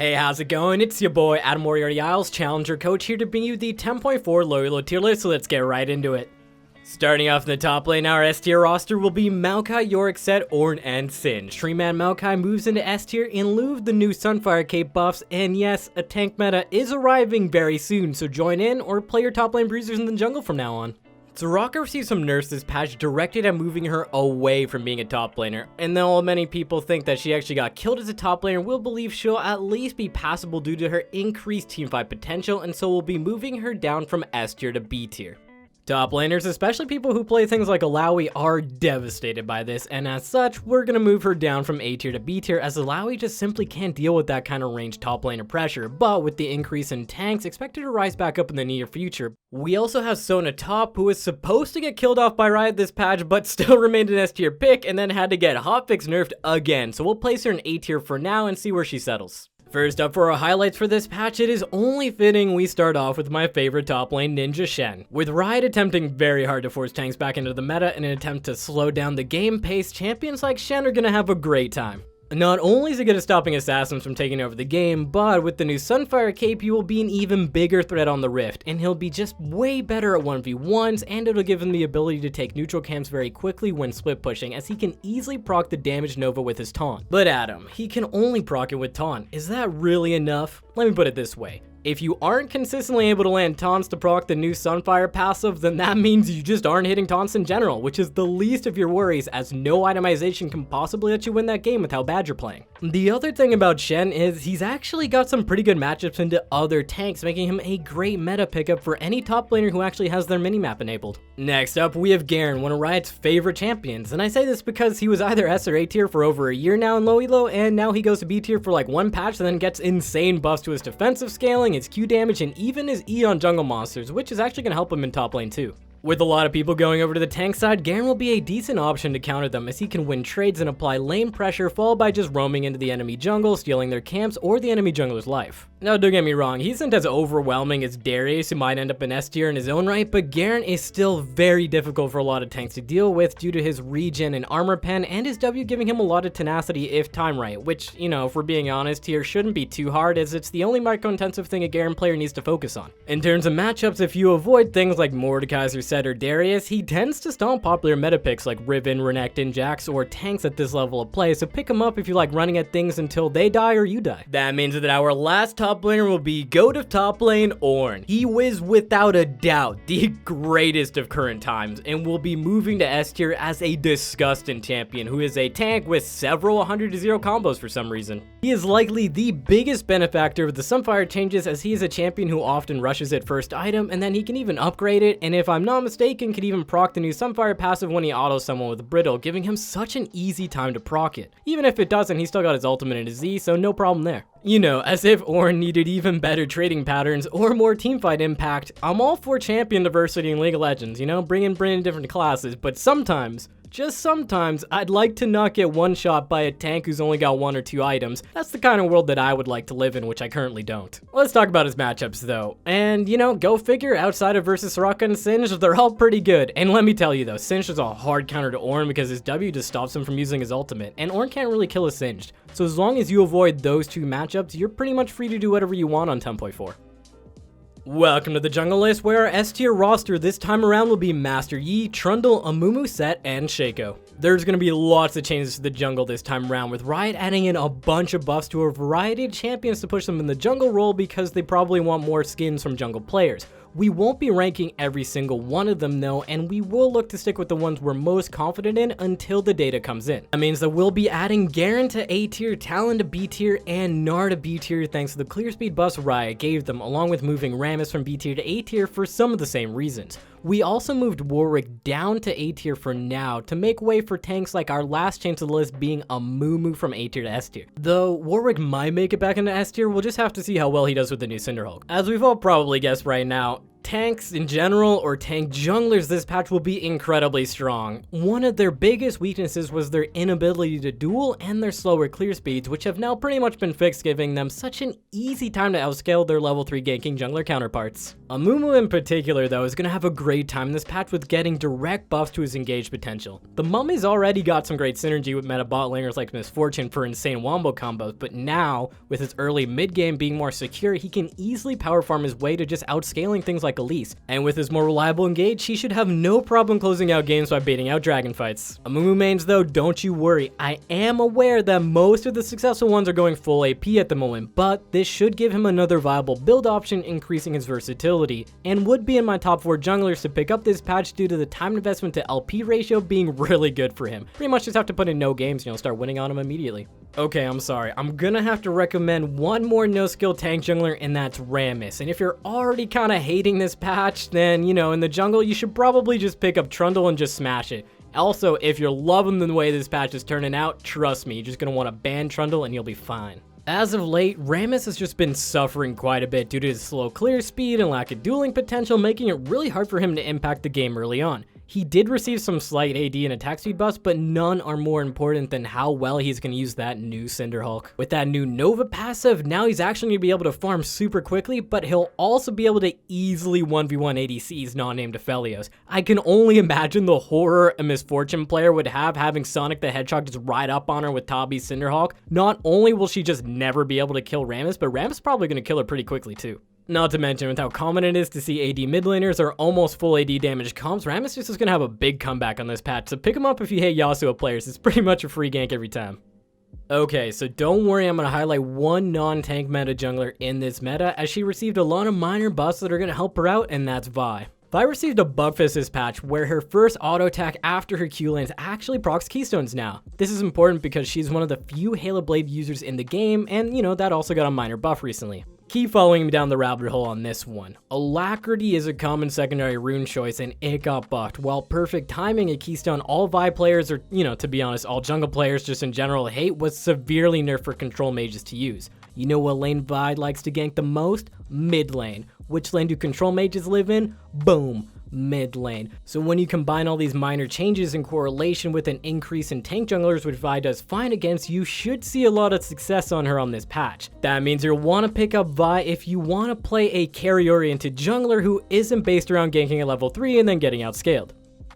Hey, how's it going? It's your boy Adam Moriarty-Isles, Challenger Coach, here to bring you the 10.4 low-elo tier list, so let's get right into it. Starting off in the top lane, our S tier roster will be Maokai, Yorick, Set, Ornn, and Singed. Treeman Maokai moves into S tier in lieu of the new Sunfire Cape buffs, and yes, a tank meta is arriving very soon, so join in or play your top lane bruisers in the jungle from now on. Soraka received some nerfs this patch directed at moving her away from being a top laner, and though many people think that she actually got killed as a top laner, we'll believe she'll at least be passable due to her increased teamfight potential, and so we'll be moving her down from S tier to B tier. Top laners, especially people who play things like Illaoi, are devastated by this, and as such, we're gonna move her down from A tier to B tier, as Illaoi just simply can't deal with that kind of ranged top laner pressure, but with the increase in tanks expected to rise back up in the near future. We also have Sona top, who is supposed to get killed off by Riot this patch, but still remained an S tier pick, and then had to get hotfix nerfed again, so we'll place her in A tier for now and see where she settles. First up for our highlights for this patch, it is only fitting we start off with my favorite top lane, Ninja Shen. With Riot attempting very hard to force tanks back into the meta in an attempt to slow down the game pace, champions like Shen are gonna have a great time. Not only is it good at stopping assassins from taking over the game, but with the new Sunfire Cape, he will be an even bigger threat on the Rift, and he'll be just way better at 1v1s, and it'll give him the ability to take neutral camps very quickly when split pushing, as he can easily proc the damage Nova with his taunt. But Adam, he can only proc it with taunt. Is that really enough? Let me put it this way. If you aren't consistently able to land taunts to proc the new Sunfire passive, then that means you just aren't hitting taunts in general, which is the least of your worries, as no itemization can possibly let you win that game with how bad you're playing. The other thing about Shen is he's actually got some pretty good matchups into other tanks, making him a great meta pickup for any top laner who actually has their minimap enabled. Next up, we have Garen, one of Riot's favorite champions, and I say this because he was either S or A tier for over a year now in low elo, and now he goes to B tier for like one patch and then gets insane buffs to his defensive scaling, his Q damage, and even his E on jungle monsters, which is actually going to help him in top lane too. With a lot of people going over to the tank side, Garen will be a decent option to counter them, as he can win trades and apply lane pressure, followed by just roaming into the enemy jungle, stealing their camps or the enemy jungler's life. Now don't get me wrong, he isn't as overwhelming as Darius, who might end up in S tier in his own right, but Garen is still very difficult for a lot of tanks to deal with due to his regen and armor pen, and his W giving him a lot of tenacity if timed right, which, you know, if we're being honest here, shouldn't be too hard, as it's the only micro-intensive thing a Garen player needs to focus on. In terms of matchups, if you avoid things like Mordekaiser, Set, or Darius, he tends to stomp popular meta picks like Riven, Renekton, Jax, or tanks at this level of play, so pick him up if you like running at things until they die or you die. That means that our last top laner will be GOAT of top lane, Ornn. He is without a doubt the greatest of current times, and will be moving to S tier as a disgusting champion who is a tank with several 100-0 combos for some reason. He is likely the biggest benefactor of the Sunfire changes, as he is a champion who often rushes at first item, and then he can even upgrade it, and if I'm not mistaken, can even proc the new Sunfire passive when he autos someone with a brittle, giving him such an easy time to proc it. Even if it doesn't, he's still got his ultimate and his Z, so no problem there. You know, as if Ornn needed even better trading patterns or more teamfight impact. I'm all for champion diversity in League of Legends, you know, bring in different classes, but sometimes, just sometimes, I'd like to not get one shot by a tank who's only got 1 or 2 items. That's the kind of world that I would like to live in, which I currently don't. Let's talk about his matchups though. And you know, go figure, outside of versus Soraka and Singed, they're all pretty good. And let me tell you though, Singed is a hard counter to Ornn because his W just stops him from using his ultimate, and Ornn can't really kill a Singed. So as long as you avoid those two matchups, you're pretty much free to do whatever you want on 10.4. Welcome to the jungle list, where our S tier roster this time around will be Master Yi, Trundle, Amumu, Set, and Shaco. There's going to be lots of changes to the jungle this time around, with Riot adding in a bunch of buffs to a variety of champions to push them in the jungle role because they probably want more skins from jungle players. We won't be ranking every single one of them though, and we will look to stick with the ones we're most confident in until the data comes in. That means that we'll be adding Garen to A tier, Talon to B tier, and Gnar to B tier thanks to the clear speed buffs Riot gave them, along with moving Rammus from B tier to A tier for some of the same reasons. We also moved Warwick down to A tier for now to make way for tanks like our last chance of the list being Amumu from A tier to S tier. Though Warwick might make it back into S tier, we'll just have to see how well he does with the new Cinderhulk. As we've all probably guessed right now, Tanks in general, or tank junglers this patch will be incredibly strong. One of their biggest weaknesses was their inability to duel and their slower clear speeds, which have now pretty much been fixed, giving them such an easy time to outscale their level 3 ganking jungler counterparts. Amumu in particular though is going to have a great time in this patch with getting direct buffs to his engaged potential. The Mummy's already got some great synergy with meta bot laners like Misfortune for insane wombo combos, but now, with his early mid game being more secure, he can easily power farm his way to just outscaling things like Elise, and with his more reliable engage, he should have no problem closing out games by baiting out dragon fights. Amumu mains though, don't you worry, I am aware that most of the successful ones are going full AP at the moment, but this should give him another viable build option, increasing his versatility, and would be in my top 4 junglers to pick up this patch due to the time investment to LP ratio being really good for him. Pretty much just have to put in no games and you'll start winning on him immediately. Okay, I'm sorry, I'm gonna have to recommend one more no-skill tank jungler, and that's Rammus. And if you're already kind of hating this patch, then, you know, in the jungle, you should probably just pick up Trundle and just smash it. Also, if you're loving the way this patch is turning out, trust me, you're just gonna want to ban Trundle and you'll be fine. As of late, Rammus has just been suffering quite a bit due to his slow clear speed and lack of dueling potential, making it really hard for him to impact the game early on. He did receive some slight AD and attack speed buffs, but none are more important than how well he's going to use that new Cinderhulk. With that new Nova passive, now he's actually going to be able to farm super quickly, but he'll also be able to easily 1v1 ADCs not named Aphelios. I can only imagine the horror a Misfortune player would have having Sonic the Hedgehog just ride up on her with Tabi's Cinderhulk. Not only will she just never be able to kill Rammus, but Rammus is probably going to kill her pretty quickly too. Not to mention, with how common it is to see AD mid laners or almost full AD damage comps, Rammus just is going to have a big comeback on this patch, so pick him up if you hate Yasuo players. It's pretty much a free gank every time. Okay, so don't worry, I'm going to highlight one non-tank meta jungler in this meta, as she received a lot of minor buffs that are going to help her out, and that's Vi. Vi received a bug fix this patch where her first auto attack after her Q lanes actually procs keystones now. This is important because she's one of the few Halo Blade users in the game, and you know, that also got a minor buff recently. Keep following me down the rabbit hole on this one. Alacrity is a common secondary rune choice and it got buffed, while perfect timing a keystone all Vi players, or you know, to be honest, all jungle players just in general hate, was severely nerfed for control mages to use. You know what lane Vi likes to gank the most? Mid lane. Which lane do control mages live in? Boom, mid lane. So when you combine all these minor changes in correlation with an increase in tank junglers, which Vi does fine against, you should see a lot of success on her on this patch. That means you'll want to pick up Vi if you want to play a carry-oriented jungler who isn't based around ganking at level 3 and then getting outscaled.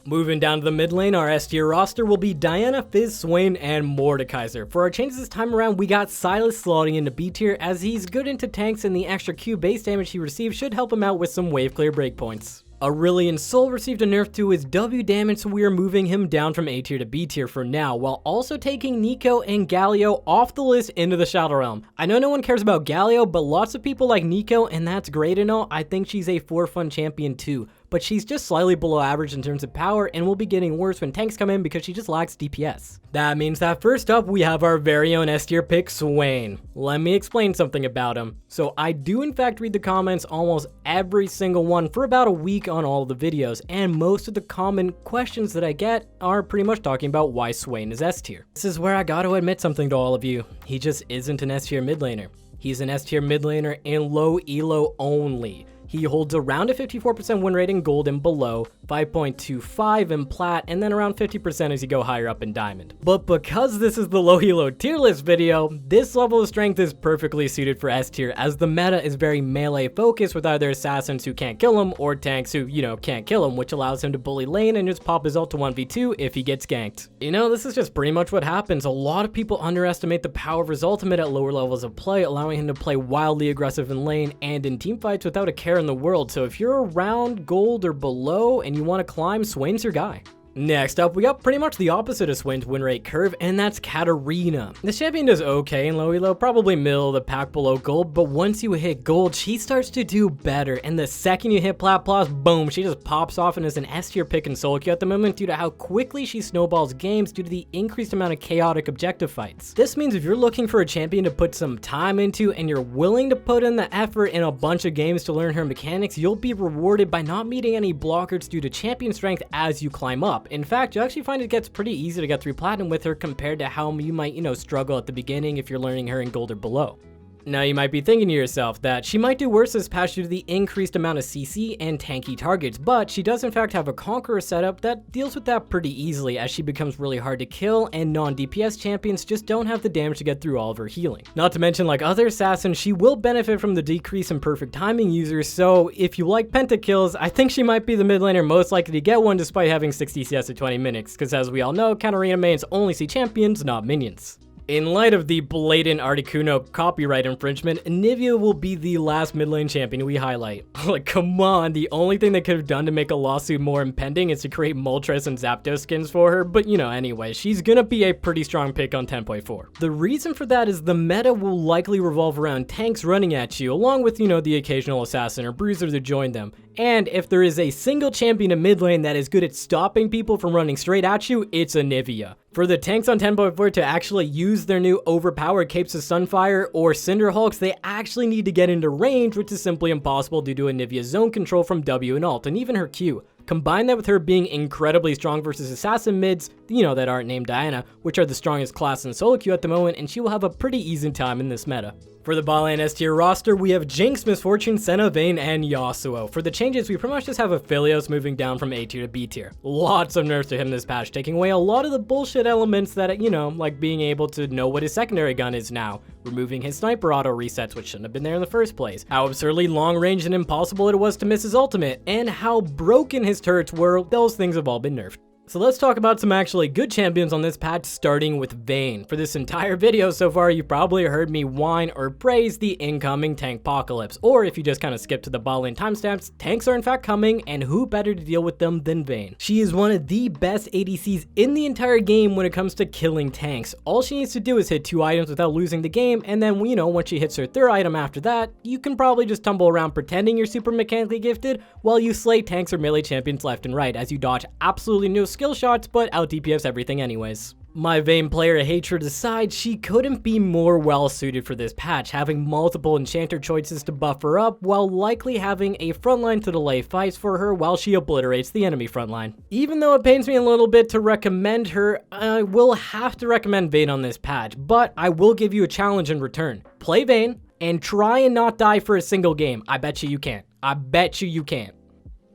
Moving down to the mid lane, our S tier roster will be Diana, Fizz, Swain, and Mordekaiser. For our changes this time around, we got Sylas slotting into B tier, as he's good into tanks and the extra Q base damage he receives should help him out with some wave clear breakpoints. Aurelion Sol received a nerf to his W damage, so we are moving him down from A tier to B tier for now, while also taking Nico and Galio off the list into the Shadow Realm. I know no one cares about Galio, but lots of people like Nico, and that's great and all. I think she's a for fun champion too, but she's just slightly below average in terms of power and will be getting worse when tanks come in because she just lacks DPS. That means that first up we have our very own S tier pick, Swain. Let me explain something about him. So I do in fact read the comments almost every single one for about a week on all of the videos, and most of the common questions that I get are pretty much talking about why Swain is S tier. This is where I gotta admit something to all of you. He just isn't an S tier mid laner. He's an S tier mid laner in low elo only. He holds around a 54% win rate in gold and below, 5.25 in plat, and then around 50% as you go higher up in diamond. But because this is the low elo tier list video, this level of strength is perfectly suited for S tier, as the meta is very melee focused with either assassins who can't kill him or tanks who, you know, can't kill him, which allows him to bully lane and just pop his ult to 1v2 if he gets ganked. You know, this is just pretty much what happens. A lot of people underestimate the power of his ultimate at lower levels of play, allowing him to play wildly aggressive in lane and in teamfights without a care in the world. So if you're around gold or below and you want to climb, Swain's your guy. Next up, we got pretty much the opposite of Swain's win rate curve, and that's Katarina. This champion does okay in low elo, probably middle of the pack below gold, but once you hit gold, she starts to do better, and the second you hit plat plus, boom, she just pops off and is an S tier pick in solo queue at the moment due to how quickly she snowballs games due to the increased amount of chaotic objective fights. This means if you're looking for a champion to put some time into and you're willing to put in the effort in a bunch of games to learn her mechanics, you'll be rewarded by not meeting any blockers due to champion strength as you climb up. In fact, you'll actually find it gets pretty easy to get through platinum with her compared to how you might, you know, struggle at the beginning if you're learning her in gold or below. Now you might be thinking to yourself that she might do worse this patch due to the increased amount of CC and tanky targets, but she does in fact have a Conqueror setup that deals with that pretty easily as she becomes really hard to kill and non-DPS champions just don't have the damage to get through all of her healing. Not to mention, like other assassins, she will benefit from the decrease in perfect timing users, so if you like pentakills, I think she might be the mid laner most likely to get one despite having 60 CS at 20 minutes, because as we all know, Katarina mains only see champions, not minions. In light of the blatant Articuno copyright infringement, Nivea will be the last mid lane champion we highlight. Like, come on, the only thing they could have done to make a lawsuit more impending is to create Moltres and Zapdos skins for her, but you know, anyway, she's gonna be a pretty strong pick on 10.4. The reason for that is the meta will likely revolve around tanks running at you, along with, you know, the occasional assassin or bruiser to join them. And if there is a single champion in mid lane that is good at stopping people from running straight at you, it's a Nivea. For the tanks on 10.4 to actually use their new overpowered Capes of Sunfire or Cinder Hulks, they actually need to get into range, which is simply impossible due to a Nivea's zone control from W and Alt, and even her Q. Combine that with her being incredibly strong versus assassin mids, you know, that aren't named Diana, which are the strongest class in solo queue at the moment, and she will have a pretty easy time in this meta. For the bot lane S tier roster, we have Jinx, Misfortune, Senna, Vayne, and Yasuo. For the changes, we pretty much just have Aphelios moving down from A tier to B tier. Lots of nerfs to him this patch, taking away a lot of the bullshit elements that, you know, like being able to know what his secondary gun is now, removing his sniper auto resets, which shouldn't have been there in the first place, how absurdly long range and impossible it was to miss his ultimate, and how broken his turrets were. Those things have all been nerfed. So let's talk about some actually good champions on this patch, starting with Vayne. For this entire video so far, you've probably heard me whine or praise the incoming tankpocalypse, or if you just kind of skip to the bot lane timestamps, tanks are in fact coming, and who better to deal with them than Vayne? She is one of the best ADCs in the entire game when it comes to killing tanks. All she needs to do is hit 2 items without losing the game, and then, you know, once she hits her 3rd item after that, you can probably just tumble around pretending you're super mechanically gifted while you slay tanks or melee champions left and right as you dodge absolutely no skill shots, but out DPS everything anyways. My Vayne player hatred aside, she couldn't be more well suited for this patch, having multiple enchanter choices to buff her up, while likely having a frontline to delay fights for her while she obliterates the enemy frontline. Even though it pains me a little bit to recommend her, I will have to recommend Vayne on this patch, but I will give you a challenge in return. Play Vayne, and try and not die for a single game. I bet you can't. I bet you can't.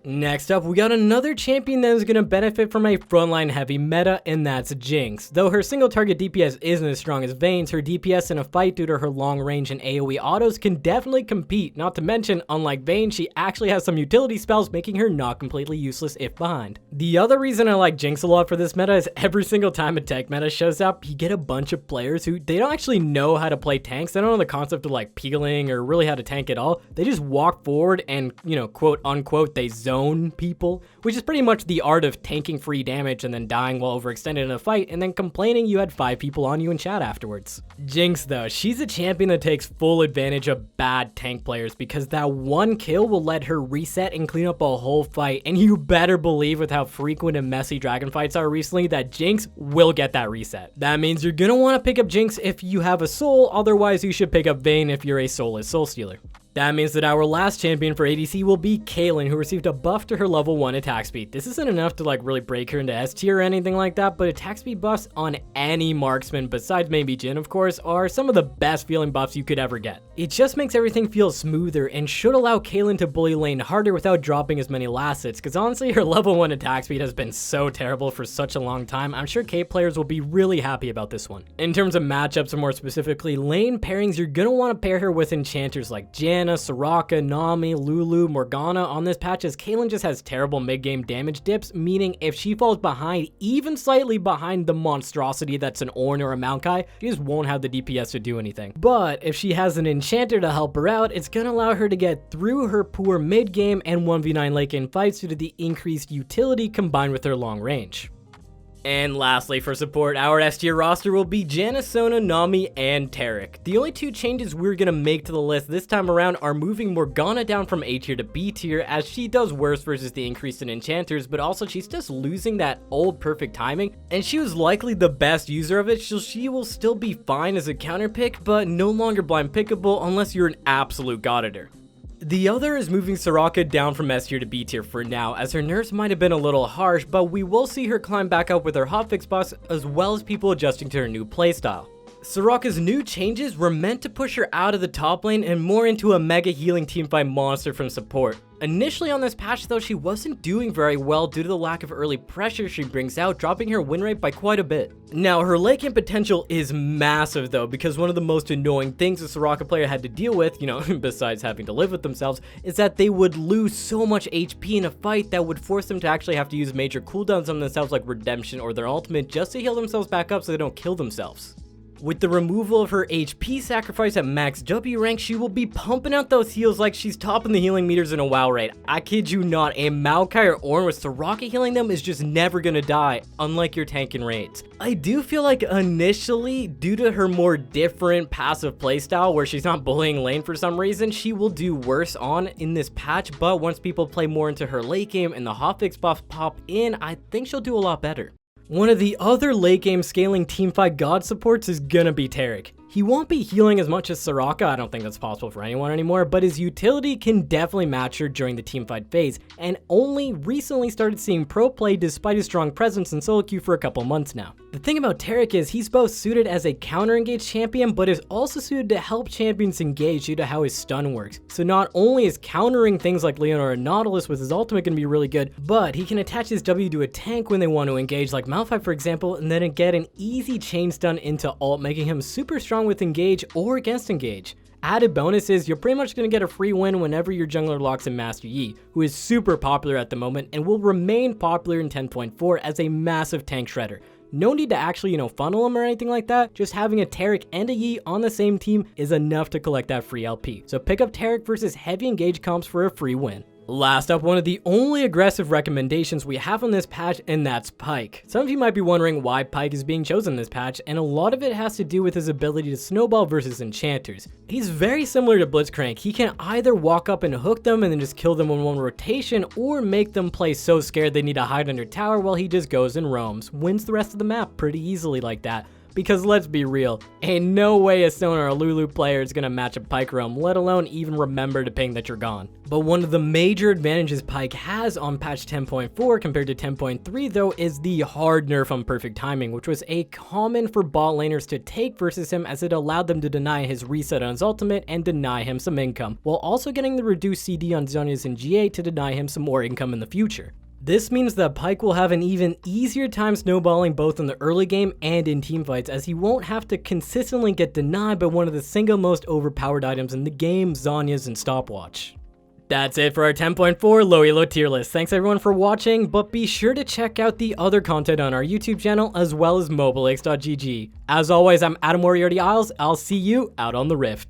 Next up, we got another champion that is going to benefit from a frontline heavy meta, and that's Jinx. Though her single target DPS isn't as strong as Vayne's, her DPS in a fight due to her long range and AoE autos can definitely compete. Not to mention, unlike Vayne, she actually has some utility spells, making her not completely useless if behind. The other reason I like Jinx a lot for this meta is every single time a tank meta shows up, you get a bunch of players who they don't actually know how to play tanks. They don't know the concept of like peeling or really how to tank at all. They just walk forward and, you know, quote unquote, they zone people, which is pretty much the art of tanking free damage and then dying while overextended in a fight and then complaining you had 5 people on you in chat afterwards. Jinx though, she's a champion that takes full advantage of bad tank players because that one kill will let her reset and clean up a whole fight, and you better believe with how frequent and messy dragon fights are recently that Jinx will get that reset. That means you're gonna want to pick up Jinx if you have a soul, otherwise you should pick up Vayne if you're a soulless soul stealer. That means that our last champion for ADC will be Caitlyn, who received a buff to her level 1 attack speed. This isn't enough to like really break her into S tier or anything like that, but attack speed buffs on any marksman, besides maybe Jhin of course, are some of the best feeling buffs you could ever get. It just makes everything feel smoother and should allow Caitlyn to bully lane harder without dropping as many last hits, because honestly her level 1 attack speed has been so terrible for such a long time. I'm sure Cait players will be really happy about this one. In terms of matchups, or more specifically lane pairings, you're gonna want to pair her with enchanters like Janna, Soraka, Nami, Lulu, Morgana on this patch, as Caitlyn just has terrible mid-game damage dips, meaning if she falls behind, even slightly behind the monstrosity that's an Ornn or a Maokai, she just won't have the DPS to do anything. But if she has an enchanter to help her out, it's gonna allow her to get through her poor mid-game and 1v9 late-game fights due to the increased utility combined with her long range. And lastly, for support, our S tier roster will be Janna, Sona, Nami, and Taric. The only 2 changes we're gonna make to the list this time around are moving Morgana down from A tier to B tier, as she does worse versus the increase in enchanters, but also she's just losing that old perfect timing, and she was likely the best user of it, so she will still be fine as a counter pick, but no longer blind pickable unless you're an absolute god at her. The other is moving Soraka down from S tier to B tier for now, as her nerfs might have been a little harsh, but we will see her climb back up with her hotfix buffs, as well as people adjusting to her new playstyle. Soraka's new changes were meant to push her out of the top lane and more into a mega healing teamfight monster from support. Initially on this patch though, she wasn't doing very well due to the lack of early pressure she brings out, dropping her win rate by quite a bit. Now her late game potential is massive though, because one of the most annoying things a Soraka player had to deal with, besides having to live with themselves, is that they would lose so much HP in a fight that would force them to actually have to use major cooldowns on themselves like Redemption or their ultimate just to heal themselves back up so they don't kill themselves. With the removal of her HP sacrifice at max W rank, she will be pumping out those heals like she's topping the healing meters in a WoW raid. I kid you not, a Maokai or Ornn with Soraka healing them is just never gonna die, unlike your tank in raids. I do feel like initially, due to her more different passive playstyle where she's not bullying lane for some reason, she will do worse on in this patch, but once people play more into her late game and the hotfix buffs pop in, I think she'll do a lot better. One of the other late game scaling teamfight god supports is gonna be Taric. He won't be healing as much as Soraka, I don't think that's possible for anyone anymore, but his utility can definitely match her during the teamfight phase, and only recently started seeing pro play despite his strong presence in solo queue for a couple months now. The thing about Taric is he's both suited as a counter engage champion, but is also suited to help champions engage due to how his stun works. So not only is countering things like Leonor and Nautilus with his ultimate gonna be really good, but he can attach his W to a tank when they want to engage, like Malphite for example, and then get an easy chain stun into ult, making him super strong with engage or against engage. Added bonus is you're pretty much going to get a free win whenever your jungler locks in Master Yi, who is super popular at the moment and will remain popular in 10.4 as a massive tank shredder. No need to actually, funnel him or anything like that. Just having a Taric and a Yi on the same team is enough to collect that free LP. So pick up Taric versus heavy engage comps for a free win. Last up, one of the only aggressive recommendations we have on this patch, and that's Pyke. Some of you might be wondering why Pyke is being chosen this patch, and a lot of it has to do with his ability to snowball versus enchanters. He's very similar to Blitzcrank. He can either walk up and hook them and then just kill them in one rotation, or make them play so scared they need to hide under tower while he just goes and roams. Wins the rest of the map pretty easily like that. Because let's be real, ain't no way a Stone or a Lulu player is gonna match a Pyke roam, let alone even remember to ping that you're gone. But one of the major advantages Pyke has on patch 10.4 compared to 10.3 though is the hard nerf on perfect timing, which was a common for bot laners to take versus him as it allowed them to deny his reset on his ultimate and deny him some income, while also getting the reduced CD on Zhonya's in GA to deny him some more income in the future. This means that Pyke will have an even easier time snowballing both in the early game and in teamfights, as he won't have to consistently get denied by one of the single most overpowered items in the game, Zhonya's and Stopwatch. That's it for our 10.4 low-elo tier list. Thanks everyone for watching, but be sure to check out the other content on our YouTube channel as well as Mobalytics.gg. As always, I'm Adam Moriarty Isles. I'll see you out on the Rift.